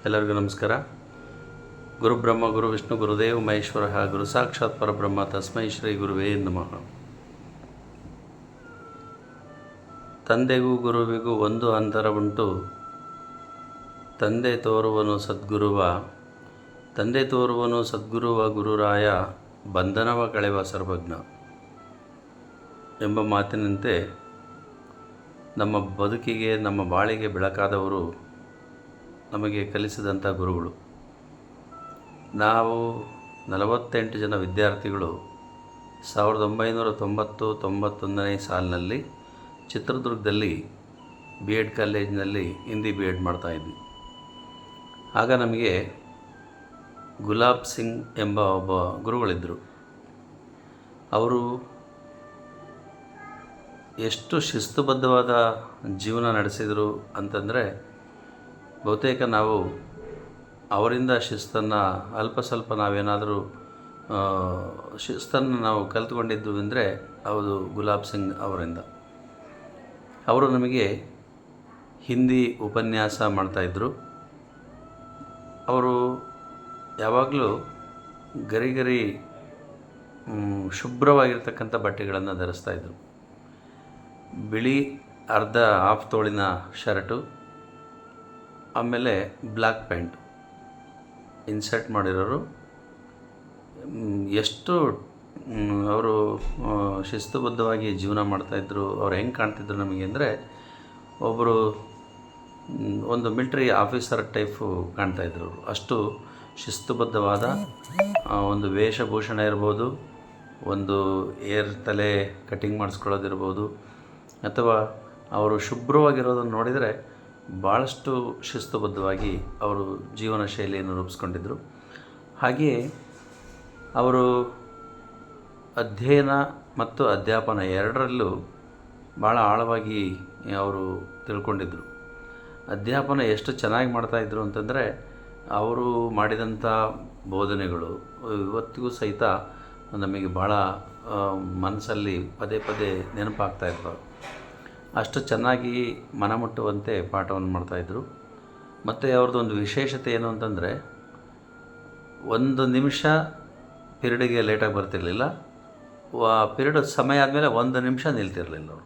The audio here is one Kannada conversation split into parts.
ಎಲ್ಲರಿಗೂ ನಮಸ್ಕಾರ. ಗುರುಬ್ರಹ್ಮ ಗುರು ವಿಷ್ಣು ಗುರುದೇವ ಮಹೇಶ್ವರ ಗುರು ಸಾಕ್ಷಾತ್ ಪರಬ್ರಹ್ಮ ತಸ್ಮೈ ಶ್ರೀ ಗುರುವೇ ನಮಃ. ತಂದೆಗೂ ಗುರುವಿಗೂ ಒಂದು ಅಂತರವುಂಟು, ತಂದೆ ತೋರುವನು ಸದ್ಗುರುವ, ತಂದೆ ತೋರುವನು ಸದ್ಗುರುವ ಗುರುರಾಯ, ಬಂಧನವ ಕಳೆವ ಸರ್ವಜ್ಞ ಎಂಬ ಮಾತಿನಂತೆ ನಮ್ಮ ಬದುಕಿಗೆ, ನಮ್ಮ ಬಾಳಿಗೆ ಬೆಳಕಾದವರು ನಮಗೆ ಕಲಿಸಿದಂಥ ಗುರುಗಳು. ನಾವು 48 ಜನ ವಿದ್ಯಾರ್ಥಿಗಳು 1990-91ನೇ ಸಾಲಿನಲ್ಲಿ ಚಿತ್ರದುರ್ಗದಲ್ಲಿ BEd ಕಾಲೇಜಿನಲ್ಲಿ ಹಿಂದಿ BEd ಮಾಡ್ತಾಯಿದ್ವಿ. ಆಗ ನಮಗೆ ಗುಲಾಬ್ ಸಿಂಗ್ ಎಂಬ ಒಬ್ಬ ಗುರುಗಳಿದ್ದರು. ಅವರು ಎಷ್ಟು ಶಿಸ್ತುಬದ್ಧವಾದ ಜೀವನ ನಡೆಸಿದರು ಅಂತಂದರೆ, ಬಹುತೇಕ ನಾವು ಅವರಿಂದ ಶಿಸ್ತನ್ನು ಅಲ್ಪ ಸ್ವಲ್ಪ ನಾವೇನಾದರೂ ಶಿಸ್ತನ್ನು ನಾವು ಕಲ್ತ್ಕೊಂಡಿದ್ದು ಅಂದರೆ ಅದು ಗುಲಾಬ್ ಸಿಂಗ್ ಅವರಿಂದ. ಅವರು ನಮಗೆ ಹಿಂದಿ ಉಪನ್ಯಾಸ ಮಾಡ್ತಾಯಿದ್ರು. ಅವರು ಯಾವಾಗಲೂ ಗರಿ ಶುಭ್ರವಾಗಿರ್ತಕ್ಕಂಥ ಬಟ್ಟೆಗಳನ್ನು ಧರಿಸ್ತಾಯಿದ್ರು. ಬಿಳಿ ಅರ್ಧ ಹಾಫ್ ತೋಳಿನ ಶರ್ಟು, ಆಮೇಲೆ ಬ್ಲ್ಯಾಕ್ ಪ್ಯಾಂಟ್ ಇನ್ಸರ್ಟ್ ಮಾಡಿರೋರು. ಎಷ್ಟು ಅವರು ಶಿಸ್ತುಬದ್ಧವಾಗಿ ಜೀವನ ಮಾಡ್ತಾಯಿದ್ರು. ಅವ್ರು ಹೆಂಗೆ ಕಾಣ್ತಿದ್ರು ನಮಗೆ ಅಂದರೆ, ಒಬ್ಬರು ಒಂದು ಮಿಲ್ಟ್ರಿ ಆಫೀಸರ್ ಟೈಪು ಕಾಣ್ತಾಯಿದ್ರು ಅವರು. ಅಷ್ಟು ಶಿಸ್ತುಬದ್ಧವಾದ ಒಂದು ವೇಷಭೂಷಣ ಇರ್ಬೋದು, ಒಂದು ತಲೆ ಕಟಿಂಗ್ ಮಾಡಿಸ್ಕೊಳ್ಳೋದಿರ್ಬೋದು, ಅಥವಾ ಅವರು ಶುಭ್ರವಾಗಿರೋದನ್ನು ನೋಡಿದರೆ ಭಾಳಷ್ಟು ಶಿಸ್ತುಬದ್ಧವಾಗಿ ಅವರು ಜೀವನ ಶೈಲಿಯನ್ನು ರೂಪಿಸ್ಕೊಂಡಿದ್ದರು. ಹಾಗೆಯೇ ಅವರು ಅಧ್ಯಯನ ಮತ್ತು ಅಧ್ಯಾಪನ ಎರಡರಲ್ಲೂ ಭಾಳ ಆಳವಾಗಿ ಅವರು ತಿಳ್ಕೊಂಡಿದ್ದರು. ಅಧ್ಯಾಪನ ಎಷ್ಟು ಚೆನ್ನಾಗಿ ಮಾಡ್ತಾಯಿದ್ರು ಅಂತಂದರೆ, ಅವರು ಮಾಡಿದಂಥ ಬೋಧನೆಗಳು ಇವತ್ತಿಗೂ ಸಹಿತ ನಮಗೆ ಭಾಳ ಮನಸ್ಸಲ್ಲಿ ಪದೇ ಪದೇ ನೆನಪಾಗ್ತಾಯಿದ್ರು. ಅಷ್ಟು ಚೆನ್ನಾಗಿ ಮನಮುಟ್ಟುವಂತೆ ಪಾಠವನ್ನು ಮಾಡ್ತಾಯಿದ್ರು. ಮತ್ತು ಅವ್ರದ್ದೊಂದು ವಿಶೇಷತೆ ಏನು ಅಂತಂದರೆ, ಒಂದು ನಿಮಿಷ ಪಿರಿಯಡಿಗೆ ಲೇಟಾಗಿ ಬರ್ತಿರಲಿಲ್ಲ. ಪಿರಿಯಡ್ ಸಮಯ ಆದಮೇಲೆ 1 ನಿಮಿಷ ನಿಲ್ತಿರಲಿಲ್ಲ ಅವರು.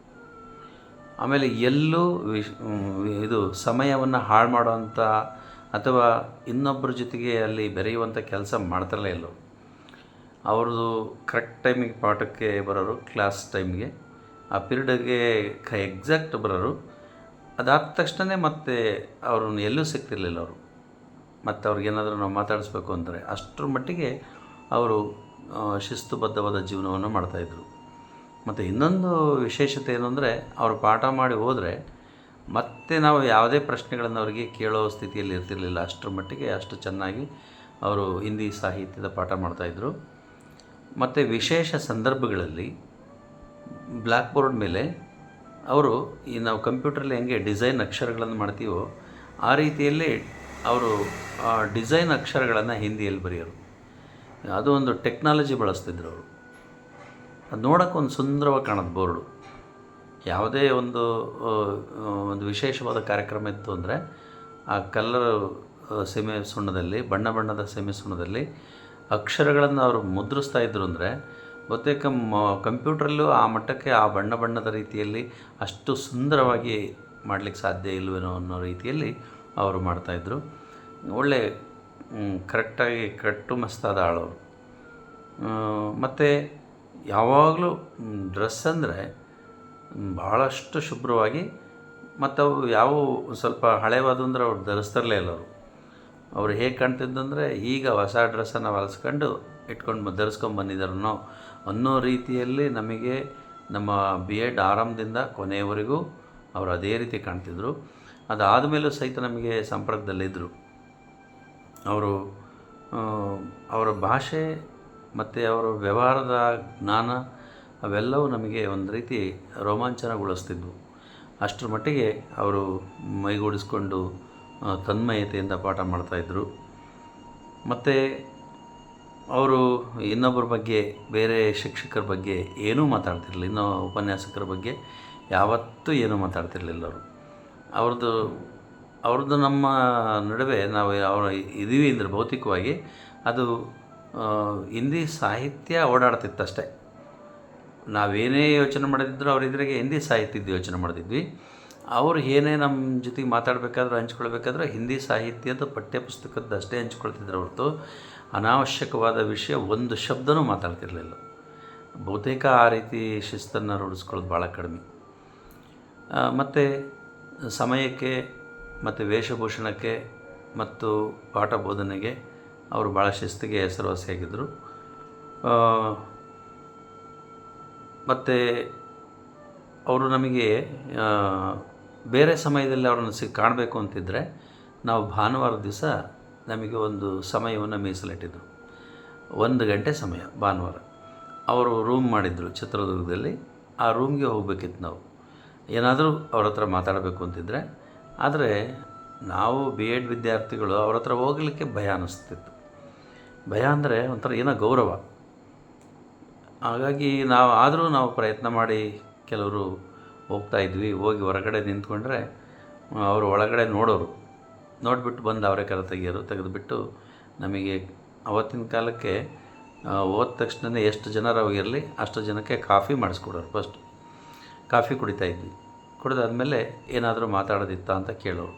ಆಮೇಲೆ ಎಲ್ಲೂ ಇದು ಸಮಯವನ್ನು ಹಾಳು ಮಾಡೋವಂಥ ಅಥವಾ ಇನ್ನೊಬ್ಬರ ಜೊತೆಗೆ ಅಲ್ಲಿ ಬೆರೆಯುವಂಥ ಕೆಲಸ ಮಾಡ್ತಿರಲೇ ಇಲ್ಲ. ಅವ್ರದ್ದು ಕರೆಕ್ಟ್ ಟೈಮಿಗೆ ಪಾಠಕ್ಕೆ ಬರೋರು, ಕ್ಲಾಸ್ ಟೈಮ್ಗೆ, ಆ ಪಿರಿಯಡ್ಗೆ ಎಕ್ಸಾಕ್ಟ್ ಬರೋರು. ಅದಾದ ತಕ್ಷಣ ಮತ್ತೆ ಅವ್ರನ್ನ ಎಲ್ಲೂ ಸಿಗ್ತಿರ್ಲಿಲ್ಲ ಅವರು. ಮತ್ತು ಅವ್ರಿಗೇನಾದರೂ ನಾವು ಮಾತಾಡಿಸ್ಬೇಕು ಅಂದರೆ ಅಷ್ಟರ ಮಟ್ಟಿಗೆ ಅವರು ಶಿಸ್ತುಬದ್ಧವಾದ ಜೀವನವನ್ನು ಮಾಡ್ತಾಯಿದ್ರು. ಮತ್ತು ಇನ್ನೊಂದು ವಿಶೇಷತೆ ಏನು ಅಂದರೆ, ಅವರು ಪಾಠ ಮಾಡಿ ಹೋದರೆ ಮತ್ತೆ ನಾವು ಯಾವುದೇ ಪ್ರಶ್ನೆಗಳನ್ನು ಅವರಿಗೆ ಕೇಳೋ ಸ್ಥಿತಿಯಲ್ಲಿ ಇರ್ತಿರಲಿಲ್ಲ. ಅಷ್ಟರ ಮಟ್ಟಿಗೆ ಅಷ್ಟು ಚೆನ್ನಾಗಿ ಅವರು ಹಿಂದಿ ಸಾಹಿತ್ಯದ ಪಾಠ ಮಾಡ್ತಾಯಿದ್ರು. ಮತ್ತು ವಿಶೇಷ ಸಂದರ್ಭಗಳಲ್ಲಿ ಬ್ಲ್ಯಾಕ್ ಬೋರ್ಡ್ ಮೇಲೆ ಅವರು ನಾವು ಕಂಪ್ಯೂಟ್ರಲ್ಲಿ ಹೆಂಗೆ ಡಿಸೈನ್ ಅಕ್ಷರಗಳನ್ನು ಮಾಡ್ತೀವೋ ಆ ರೀತಿಯಲ್ಲಿ ಅವರು ಆ ಡಿಸೈನ್ ಅಕ್ಷರಗಳನ್ನು ಹಿಂದಿಯಲ್ಲಿ ಬರೆಯೋರು. ಅದು ಒಂದು ಟೆಕ್ನಾಲಜಿ ಬಳಸ್ತಿದ್ರು ಅವರು. ಅದು ನೋಡೋಕ್ಕೊಂದು ಸುಂದರವಾಗಿ ಕಾಣೋದು ಬೋರ್ಡು. ಯಾವುದೇ ಒಂದು ವಿಶೇಷವಾದ ಕಾರ್ಯಕ್ರಮ ಇತ್ತು ಅಂದರೆ ಆ ಕಲ್ಲರ್ ಸೀಮೆ ಸುಣ್ಣದಲ್ಲಿ, ಬಣ್ಣದ ಸೀಮೆ ಸುಣ್ಣದಲ್ಲಿ ಅಕ್ಷರಗಳನ್ನು ಅವರು ಮುದ್ರಿಸ್ತಾ ಇದ್ರು ಅಂದರೆ, ಬಹುತೇಕ ಕಂಪ್ಯೂಟ್ರಲ್ಲೂ ಆ ಮಟ್ಟಕ್ಕೆ ಆ ಬಣ್ಣದ ರೀತಿಯಲ್ಲಿ ಅಷ್ಟು ಸುಂದರವಾಗಿ ಮಾಡಲಿಕ್ಕೆ ಸಾಧ್ಯ ಇಲ್ಲವೇನೋ ಅನ್ನೋ ರೀತಿಯಲ್ಲಿ ಅವರು ಮಾಡ್ತಾಯಿದ್ರು. ಒಳ್ಳೆ ಕರೆಕ್ಟಾಗಿ ಕಟ್ಟುಮಸ್ತಾದ ಆಳವರು. ಮತ್ತು ಯಾವಾಗಲೂ ಡ್ರೆಸ್ ಅಂದರೆ ಭಾಳಷ್ಟು ಶುಭ್ರವಾಗಿ, ಮತ್ತು ಅವು ಯಾವುವು ಸ್ವಲ್ಪ ಹಳೆವಾದ ಅಂದರೆ ಅವ್ರು ಧರಿಸ್ತಿರಲೇ ಇಲ್ಲ ಅವರು. ಅವರು ಹೇಗೆ ಕಾಣ್ತಿದ್ದಂದರೆ, ಈಗ ಹೊಸ ಡ್ರೆಸ್ಸನ್ನು ಹೊಲಿಸ್ಕೊಂಡು ಧರಿಸ್ಕೊಂಡು ಬಂದಿದ್ದಾರನೋ ಅನ್ನೋ ರೀತಿಯಲ್ಲಿ ನಮಗೆ ನಮ್ಮ BEd ಆರಂಭದಿಂದ ಕೊನೆಯವರೆಗೂ ಅವರು ಅದೇ ರೀತಿ ಕಾಣ್ತಿದ್ರು. ಅದಾದ ಮೇಲೂ ಸಹಿತ ನಮಗೆ ಸಂಪರ್ಕದಲ್ಲಿದ್ದರು. ಅವರ ಭಾಷೆ ಮತ್ತು ಅವರ ವ್ಯವಹಾರದ ಜ್ಞಾನ ಅವೆಲ್ಲವೂ ನಮಗೆ ಒಂದು ರೀತಿ ರೋಮಾಂಚನಗೊಳಿಸ್ತಿದ್ವು. ಅಷ್ಟರ ಮಟ್ಟಿಗೆ ಅವರು ಮೈಗೂಡಿಸ್ಕೊಂಡು ತನ್ಮಯತೆಯಿಂದ ಪಾಠ ಮಾಡ್ತಾಯಿದ್ರು. ಮತ್ತು ಅವರು ಇನ್ನೊಬ್ಬರ ಬಗ್ಗೆ, ಬೇರೆ ಶಿಕ್ಷಕರ ಬಗ್ಗೆ ಏನೂ ಮಾತಾಡ್ತಿರಲಿಲ್ಲ. ಇನ್ನೂ ಉಪನ್ಯಾಸಕರ ಬಗ್ಗೆ ಯಾವತ್ತೂ ಏನೂ ಮಾತಾಡ್ತಿರಲಿಲ್ಲ ಅವರು. ಅವ್ರದ್ದು ನಮ್ಮ ನಡುವೆ ನಾವು ಅವರ ಇದ್ದೀವಿ ಅಂದರೆ ಭೌತಿಕವಾಗಿ ಅದು ಹಿಂದಿ ಸಾಹಿತ್ಯ ಓಡಾಡ್ತಿತ್ತಷ್ಟೆ. ನಾವೇನೇ ಯೋಚನೆ ಮಾಡಿದ್ರು ಅವ್ರ ಎದುರಿಗೆ ಹಿಂದಿ ಸಾಹಿತ್ಯದ ಯೋಚನೆ ಮಾಡ್ತಿದ್ವಿ. ಅವ್ರು ಏನೇ ನಮ್ಮ ಜೊತೆಗೆ ಮಾತಾಡಬೇಕಾದ್ರೂ ಹಂಚ್ಕೊಳ್ಬೇಕಾದ್ರೂ ಹಿಂದಿ ಸಾಹಿತ್ಯದ ಪಠ್ಯಪುಸ್ತಕದ್ದು ಅಷ್ಟೇ ಹಂಚ್ಕೊಳ್ತಿದ್ರು ಹೊರತು ಅನಾವಶ್ಯಕವಾದ ವಿಷಯ ಒಂದು ಶಬ್ದನೂ ಮಾತಾಡ್ತಿರಲಿಲ್ಲ. ಬಹುತೇಕ ಆ ರೀತಿ ಶಿಸ್ತನ್ನು ರೂಢಿಸ್ಕೊಳ್ಳೋದು ಭಾಳ ಕಡಿಮೆ. ಮತ್ತು ಸಮಯಕ್ಕೆ ಮತ್ತು ವೇಷಭೂಷಣಕ್ಕೆ ಮತ್ತು ಪಾಠ ಬೋಧನೆಗೆ ಅವರು ಭಾಳ ಶಿಸ್ತಿಗೆ ಹೆಸರುವಾಸಿಯಾಗಿದ್ದರು. ಮತ್ತು ಅವರು ನಮಗೆ ಬೇರೆ ಸಮಯದಲ್ಲಿ ಅವರನ್ನು ಕಾಣಬೇಕು ಅಂತಿದ್ದರೆ ನಾವು ಭಾನುವಾರದ ದಿವಸ ನಮಗೆ ಒಂದು ಸಮಯವನ್ನು ಮೀಸಲಿಟ್ಟಿದ್ದರು. 1 ಗಂಟೆ ಸಮಯ ಭಾನುವಾರ. ಅವರು ರೂಮ್ ಮಾಡಿದ್ರು ಚಿತ್ರದುರ್ಗದಲ್ಲಿ. ಆ ರೂಮ್ಗೆ ಹೋಗಬೇಕಿತ್ತು ನಾವು ಏನಾದರೂ ಅವ್ರ ಹತ್ರ ಮಾತಾಡಬೇಕು ಅಂತಿದ್ದರೆ. ಆದರೆ ನಾವು BEd ವಿದ್ಯಾರ್ಥಿಗಳು ಅವ್ರ ಹತ್ರ ಹೋಗಲಿಕ್ಕೆ ಭಯ ಅನ್ನಿಸ್ತಿತ್ತು. ಭಯ ಅಂದರೆ ಒಂಥರ ಏನೋ ಗೌರವ. ಹಾಗಾಗಿ ನಾವು ಪ್ರಯತ್ನ ಮಾಡಿ ಕೆಲವರು ಹೋಗ್ತಾಯಿದ್ವಿ. ಹೋಗಿ ಹೊರಗಡೆ ನಿಂತ್ಕೊಂಡ್ರೆ ಅವರು ಒಳಗಡೆ ನೋಡಿಬಿಟ್ಟು ಬಂದು ಅವರೇ ಕರೆ ತೆಗೆದುಬಿಟ್ಟು ನಮಗೆ ಅವತ್ತಿನ ಕಾಲಕ್ಕೆ ಹೋದ ತಕ್ಷಣವೇ ಎಷ್ಟು ಜನರಾಗಿರಲಿ ಅಷ್ಟು ಜನಕ್ಕೆ ಕಾಫಿ ಮಾಡಿಸ್ಕೊಡೋರು. ಫಸ್ಟ್ ಕಾಫಿ ಕುಡಿತಾಯಿದ್ವಿ. ಕುಡಿದಾದ್ಮೇಲೆ ಏನಾದರೂ ಮಾತಾಡೋದಿತ್ತಾ ಅಂತ ಕೇಳೋರು.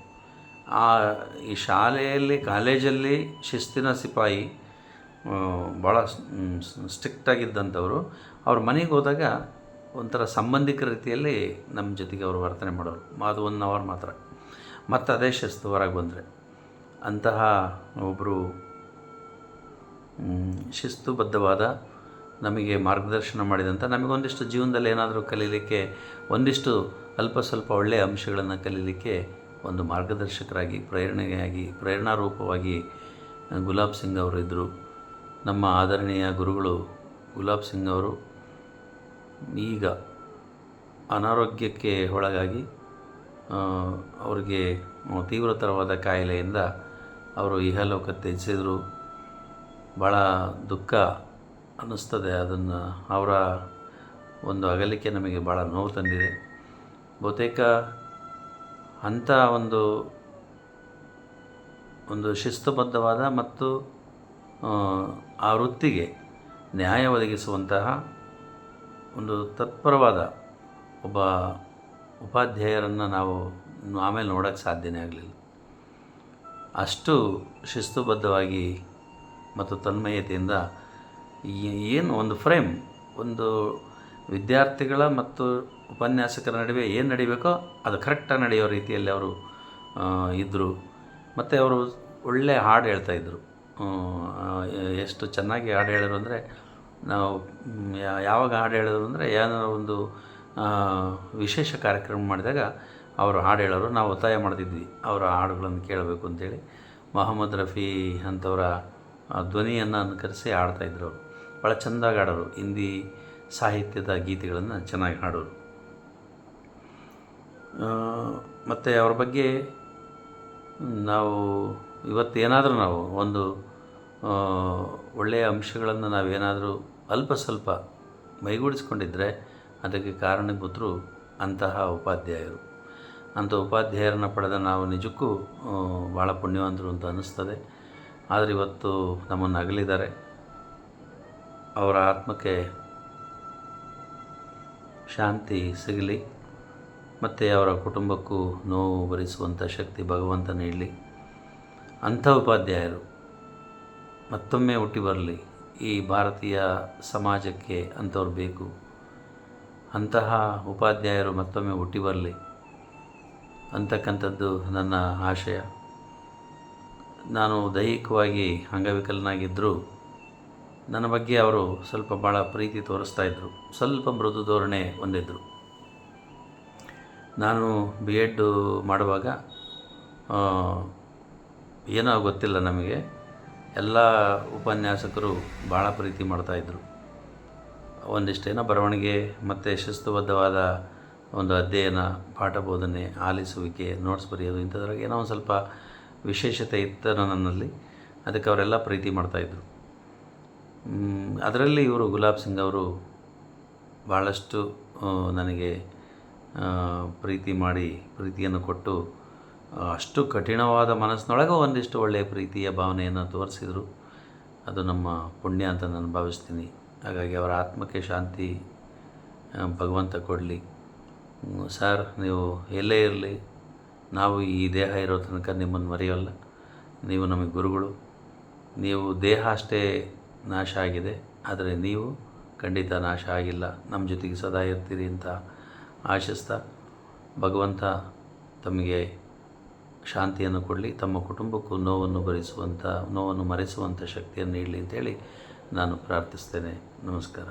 ಈ ಶಾಲೆಯಲ್ಲಿ ಕಾಲೇಜಲ್ಲಿ ಶಿಸ್ತಿನ ಸಿಪಾಯಿ ಭಾಳ ಸ್ಟ್ರಿಕ್ಟಾಗಿದ್ದಂಥವರು ಅವ್ರ ಮನೆಗೆ ಹೋದಾಗ ಒಂಥರ ಸಂಬಂಧಿಕರ ರೀತಿಯಲ್ಲಿ ನಮ್ಮ ಜೊತೆಗೆ ಅವರು ವರ್ತನೆ ಮಾಡೋರು. ಅದು 1 ಅವರ್ ಮಾತ್ರ. ಮತ್ತು ಅದೇ ಶಿಸ್ತು ಹೊರಗೆ ಬಂದರೆ. ಅಂತಹ ಒಬ್ಬರು ಶಿಸ್ತುಬದ್ಧವಾದ ನಮಗೆ ಮಾರ್ಗದರ್ಶನ ಮಾಡಿದಂಥ ನಮಗೊಂದಿಷ್ಟು ಜೀವನದಲ್ಲಿ ಏನಾದರೂ ಕಲೀಲಿಕ್ಕೆ ಒಂದಿಷ್ಟು ಅಲ್ಪ ಸ್ವಲ್ಪ ಒಳ್ಳೆಯ ಅಂಶಗಳನ್ನು ಕಲೀಲಿಕ್ಕೆ ಒಂದು ಮಾರ್ಗದರ್ಶಕರಾಗಿ ಪ್ರೇರಣಾರೂಪವಾಗಿ ಗುಲಾಬ್ ಸಿಂಗ್ ಅವರು ಇದ್ದರು. ನಮ್ಮ ಆದರಣೀಯ ಗುರುಗಳು ಗುಲಾಬ್ ಸಿಂಗ್ ಅವರು ಈಗ ಅನಾರೋಗ್ಯಕ್ಕೆ ಒಳಗಾಗಿ ಅವರಿಗೆ ತೀವ್ರತರವಾದ ಕಾಯಿಲೆಯಿಂದ ಅವರು ಇಹಲೋಕ ತ್ಯಜಿಸಿದರು. ಭಾಳ ದುಃಖ ಅನ್ನಿಸ್ತದೆ. ಅದನ್ನು ಅವರ ಒಂದು ಅಗಲಿಕೆ ನಮಗೆ ಭಾಳ ನೋವು ತಂದಿದೆ. ಬಹುತೇಕ ಅಂಥ ಒಂದು ಶಿಸ್ತುಬದ್ಧವಾದ ಮತ್ತು ಆ ವೃತ್ತಿಗೆ ನ್ಯಾಯ ಒದಗಿಸುವಂತಹ ಒಂದು ತತ್ಪರವಾದ ಒಬ್ಬ ಉಪಾಧ್ಯಾಯರನ್ನು ನಾವು ಆಮೇಲೆ ನೋಡೋಕ್ಕೆ ಸಾಧ್ಯನೇ ಆಗಲಿಲ್ಲ. ಅಷ್ಟು ಶಿಸ್ತುಬದ್ಧವಾಗಿ ಮತ್ತು ತನ್ಮಯತೆಯಿಂದ ಏನು ಒಂದು ಫ್ರೇಮ್, ಒಂದು ವಿದ್ಯಾರ್ಥಿಗಳ ಮತ್ತು ಉಪನ್ಯಾಸಕರ ನಡುವೆ ಏನು ನಡಿಬೇಕೋ ಅದು ಕರೆಕ್ಟಾಗಿ ನಡೆಯೋ ರೀತಿಯಲ್ಲಿ ಅವರು ಇದ್ದರು. ಮತ್ತು ಅವರು ಒಳ್ಳೆಯ ಹಾಡು ಹೇಳ್ತಾಯಿದ್ರು. ಎಷ್ಟು ಚೆನ್ನಾಗಿ ಹಾಡು ಹೇಳಿದ್ರು ಅಂದರೆ ನಾವು ಯಾವಾಗ ಹಾಡು ಹೇಳಿದ್ರು ಅಂದರೆ ಏನಾರ ಒಂದು ವಿಶೇಷ ಕಾರ್ಯಕ್ರಮ ಮಾಡಿದಾಗ ಅವರು ಹಾಡು ಹೇಳೋರು. ನಾವು ಒತ್ತಾಯ ಮಾಡ್ತಿದ್ವಿ ಅವರ ಹಾಡುಗಳನ್ನು ಕೇಳಬೇಕು ಅಂತೇಳಿ. ಮೊಹಮ್ಮದ್ ರಫಿ ಅಂಥವರ ಧ್ವನಿಯನ್ನು ಅನುಕರಿಸಿ ಹಾಡ್ತಾಯಿದ್ರು. ಅವರು ಭಾಳ ಚೆಂದಾಗಿ ಹಾಡೋರು. ಹಿಂದಿ ಸಾಹಿತ್ಯದ ಗೀತೆಗಳನ್ನು ಚೆನ್ನಾಗಿ ಹಾಡೋರು. ಮತ್ತು ಅವ್ರ ಬಗ್ಗೆ ನಾವು ಇವತ್ತೇನಾದರೂ ನಾವು ಒಂದು ಒಳ್ಳೆಯ ಅಂಶಗಳನ್ನು ನಾವೇನಾದರೂ ಅಲ್ಪ ಸ್ವಲ್ಪ ಮೈಗೂಡಿಸ್ಕೊಂಡಿದ್ದರೆ ಅದಕ್ಕೆ ಕಾರಣಭೂತರು ಅಂತಹ ಉಪಾಧ್ಯಾಯರು. ಅಂಥ ಉಪಾಧ್ಯಾಯರನ್ನು ಪಡೆದ ನಾವು ನಿಜಕ್ಕೂ ಭಾಳ ಪುಣ್ಯವಂತರು ಅಂತ ಅನ್ನಿಸ್ತದೆ. ಆದರೆ ಇವತ್ತು ನಮ್ಮನ್ನು ಅಗಲಿದ್ದಾರೆ. ಅವರ ಆತ್ಮಕ್ಕೆ ಶಾಂತಿ ಸಿಗಲಿ ಮತ್ತು ಅವರ ಕುಟುಂಬಕ್ಕೂ ನೋವು ಭರಿಸುವಂಥ ಶಕ್ತಿ ಭಗವಂತ ನೀಡಲಿ. ಅಂಥ ಉಪಾಧ್ಯಾಯರು ಮತ್ತೊಮ್ಮೆ ಹುಟ್ಟಿ ಬರಲಿ. ಈ ಭಾರತೀಯ ಸಮಾಜಕ್ಕೆ ಅಂಥವ್ರು ಬೇಕು. ಅಂತಹ ಉಪಾಧ್ಯಾಯರು ಮತ್ತೊಮ್ಮೆ ಹುಟ್ಟಿ ಬರಲಿ ಅಂತಕ್ಕಂಥದ್ದು ನನ್ನ ಆಶಯ. ನಾನು ದೈಹಿಕವಾಗಿ ಅಂಗವಿಕಲನಾಗಿದ್ದರೂ ನನ್ನ ಬಗ್ಗೆ ಅವರು ಸ್ವಲ್ಪ ಭಾಳ ಪ್ರೀತಿ ತೋರಿಸ್ತಾಯಿದ್ರು. ಸ್ವಲ್ಪ ಮೃದು ಧೋರಣೆ ಹೊಂದಿದ್ದರು. ನಾನು BEd ಮಾಡುವಾಗ ಏನೋ ಗೊತ್ತಿಲ್ಲ ನಮಗೆ, ಎಲ್ಲ ಉಪನ್ಯಾಸಕರು ಭಾಳ ಪ್ರೀತಿ ಮಾಡ್ತಾಯಿದ್ರು. ಒಂದಿಷ್ಟೇನೋ ಬರವಣಿಗೆ ಮತ್ತು ಶಿಸ್ತುಬದ್ಧವಾದ ಒಂದು ಅಧ್ಯಯನ, ಪಾಠ ಬೋಧನೆ, ಆಲಿಸುವಿಕೆ, ನೋಟ್ಸ್ ಬರೆಯೋದು ಇಂಥದ್ರಾಗ ಏನೋ ಒಂದು ಸ್ವಲ್ಪ ವಿಶೇಷತೆ ಇತ್ತು ನನ್ನಲ್ಲಿ. ಅದಕ್ಕೆ ಅವರೆಲ್ಲ ಪ್ರೀತಿ ಮಾಡ್ತಾಯಿದ್ರು. ಅದರಲ್ಲಿ ಇವರು ಗುಲಾಬ್ ಸಿಂಗ್ ಅವರು ಭಾಳಷ್ಟು ನನಗೆ ಪ್ರೀತಿಯನ್ನು ಕೊಟ್ಟು ಅಷ್ಟು ಕಠಿಣವಾದ ಮನಸ್ಸಿನೊಳಗೆ ಒಂದಿಷ್ಟು ಒಳ್ಳೆಯ ಪ್ರೀತಿಯ ಭಾವನೆಯನ್ನು ತೋರಿಸಿದರು. ಅದು ನಮ್ಮ ಪುಣ್ಯ ಅಂತ ನಾನು ಭಾವಿಸ್ತೀನಿ. ಹಾಗಾಗಿ ಅವರ ಆತ್ಮಕ್ಕೆ ಶಾಂತಿ ಭಗವಂತ ಕೊಡಲಿ. ಸರ್, ನೀವು ಎಲ್ಲೇ ಇರಲಿ, ನಾವು ಈ ದೇಹ ಇರೋ ತನಕ ನಿಮ್ಮನ್ನು ಮರೆಯೋಲ್ಲ. ನೀವು ನಮಗೆ ಗುರುಗಳು. ನೀವು ದೇಹ ಅಷ್ಟೇ ನಾಶ ಆಗಿದೆ, ಆದರೆ ನೀವು ಖಂಡಿತ ನಾಶ ಆಗಿಲ್ಲ, ನಮ್ಮ ಜೊತೆಗೆ ಸದಾ ಇರ್ತೀರಿ ಅಂತ ಆಶಿಸ್ತಾ, ಭಗವಂತ ತಮಗೆ ಶಾಂತಿಯನ್ನು ಕೊಡಲಿ, ತಮ್ಮ ಕುಟುಂಬಕ್ಕೂ ನೋವನ್ನು ಮರೆಸುವಂಥ ಶಕ್ತಿಯನ್ನು ನೀಡಲಿ ಅಂತೇಳಿ ನಾನು ಪ್ರಾರ್ಥಿಸ್ತೇನೆ. ನಮಸ್ಕಾರ.